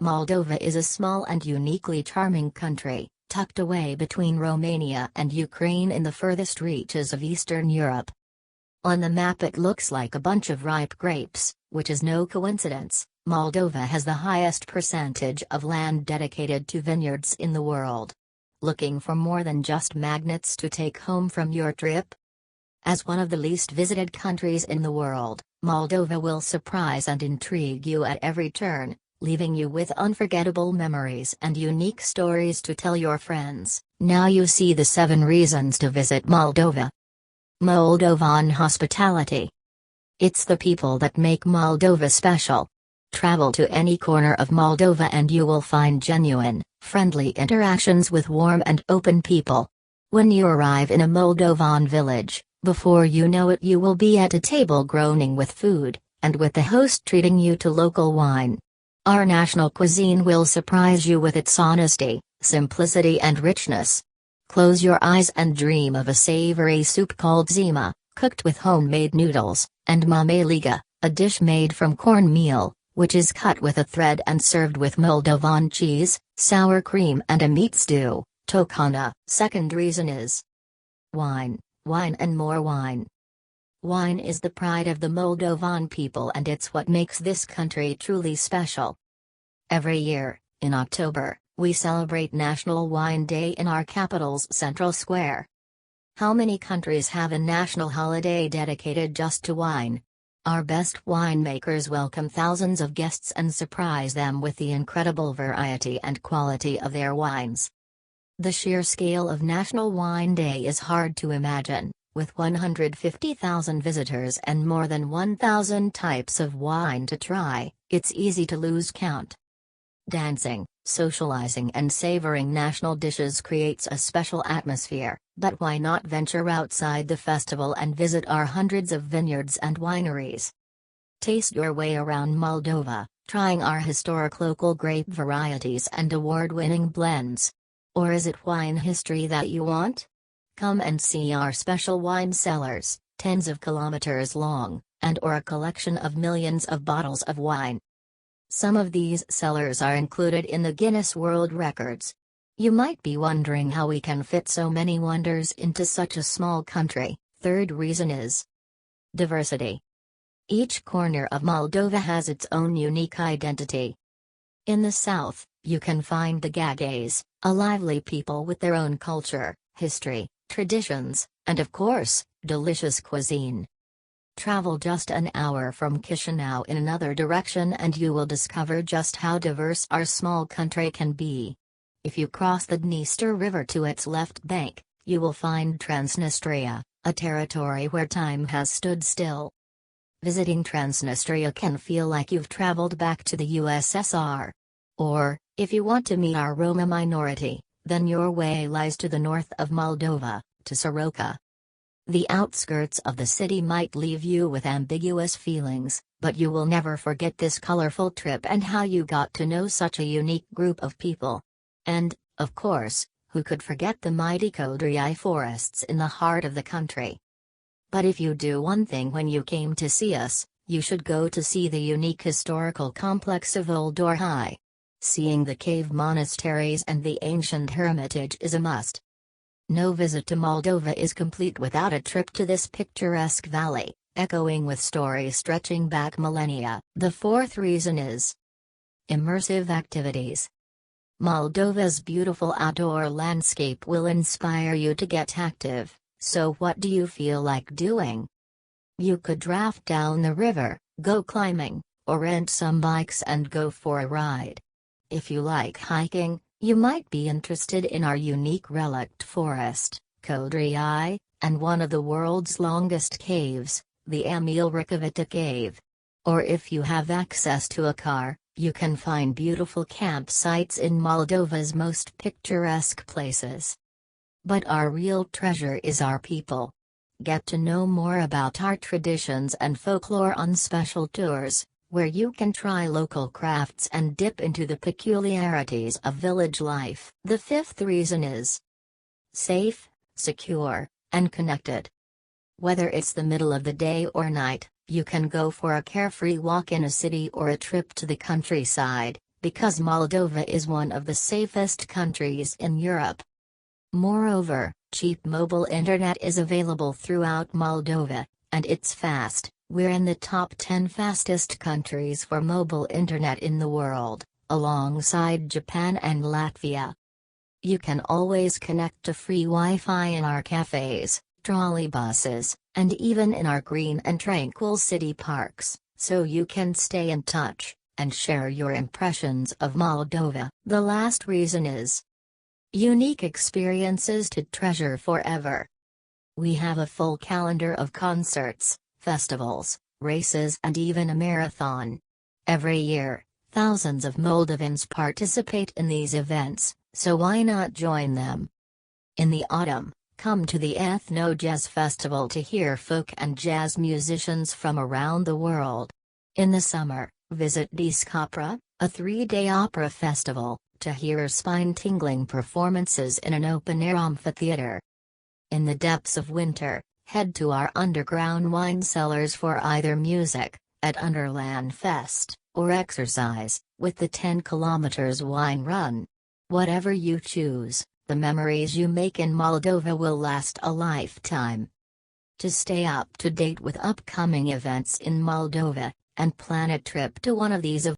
Moldova is a small and uniquely charming country, tucked away between Romania and Ukraine in the furthest reaches of Eastern Europe. On the map it looks like a bunch of ripe grapes, which is no coincidence. Moldova has the highest percentage of land dedicated to vineyards in the world. Looking for more than just magnets to take home from your trip? As one of the least visited countries in the world, Moldova will surprise and intrigue you at every turn, leaving you with unforgettable memories and unique stories to tell your friends. Now you see the 7 reasons to visit Moldova. Moldovan hospitality. It's the people that make Moldova special. Travel to any corner of Moldova and you will find genuine, friendly interactions with warm and open people. When you arrive in a Moldovan village, before you know it you will be at a table groaning with food, and with the host treating you to local wine. Our national cuisine will surprise you with its honesty, simplicity and richness. Close your eyes and dream of a savory soup called zima, cooked with homemade noodles, and mameliga, a dish made from cornmeal, which is cut with a thread and served with Moldovan cheese, sour cream and a meat stew, tocana. Second reason is wine, wine and more wine. Wine is the pride of the Moldovan people and it's what makes this country truly special. Every year, in October, we celebrate National Wine Day in our capital's central square. How many countries have a national holiday dedicated just to wine? Our best winemakers welcome thousands of guests and surprise them with the incredible variety and quality of their wines. The sheer scale of National Wine Day is hard to imagine. With 150,000 visitors and more than 1,000 types of wine to try, it's easy to lose count. Dancing, socializing and savoring national dishes creates a special atmosphere, but why not venture outside the festival and visit our hundreds of vineyards and wineries? Taste your way around Moldova, trying our historic local grape varieties and award-winning blends. Or is it wine history that you want? Come and see our special wine cellars, tens of kilometers long, and/or a collection of millions of bottles of wine. Some of these cellars are included in the Guinness World Records. You might be wondering how we can fit so many wonders into such a small country. Third reason is diversity. Each corner of Moldova has its own unique identity. In the south, you can find the Gagauz, a lively people with their own culture, history, traditions, and of course, delicious cuisine. Travel just an hour from Chisinau in another direction and you will discover just how diverse our small country can be. If you cross the Dniester River to its left bank, you will find Transnistria, a territory where time has stood still. Visiting Transnistria can feel like you've traveled back to the USSR. Or, if you want to meet our Roma minority, then your way lies to the north of Moldova, to Soroca. The outskirts of the city might leave you with ambiguous feelings, but you will never forget this colorful trip and how you got to know such a unique group of people. And, of course, who could forget the mighty Codrii forests in the heart of the country? But if you do one thing when you came to see us, you should go to see the unique historical complex of Old Dorhai. Seeing the cave monasteries and the ancient hermitage is a must. No visit to Moldova is complete without a trip to this picturesque valley, echoing with stories stretching back millennia. The fourth reason is immersive activities. Moldova's beautiful outdoor landscape will inspire you to get active, so what do you feel like doing? You could draft down the river, go climbing, or rent some bikes and go for a ride. If you like hiking, you might be interested in our unique relict forest, Codrii, and one of the world's longest caves, the Amilricovita Cave. Or if you have access to a car, you can find beautiful campsites in Moldova's most picturesque places. But our real treasure is our people. Get to know more about our traditions and folklore on special tours, where you can try local crafts and dip into the peculiarities of village life. The fifth reason is safe, secure, and connected. Whether it's the middle of the day or night, you can go for a carefree walk in a city or a trip to the countryside, because Moldova is one of the safest countries in Europe. Moreover, cheap mobile internet is available throughout Moldova, and it's fast. We're in the top 10 fastest countries for mobile internet in the world, alongside Japan and Latvia. You can always connect to free Wi-Fi in our cafes, trolleybuses, and even in our green and tranquil city parks, so you can stay in touch and share your impressions of Moldova. The last reason is unique experiences to treasure forever. We have a full calendar of concerts, festivals, races, and even a marathon. Every year, thousands of Moldovans participate in these events, so why not join them? In the autumn, come to the Ethno Jazz Festival to hear folk and jazz musicians from around the world. In the summer, visit Discopera, a 3-day opera festival, to hear spine-tingling performances in an open-air amphitheater. In the depths of winter, head to our underground wine cellars for either music, at Underland Fest, or exercise, with the 10 kilometers wine run. Whatever you choose, the memories you make in Moldova will last a lifetime. To stay up to date with upcoming events in Moldova, and plan a trip to one of these events,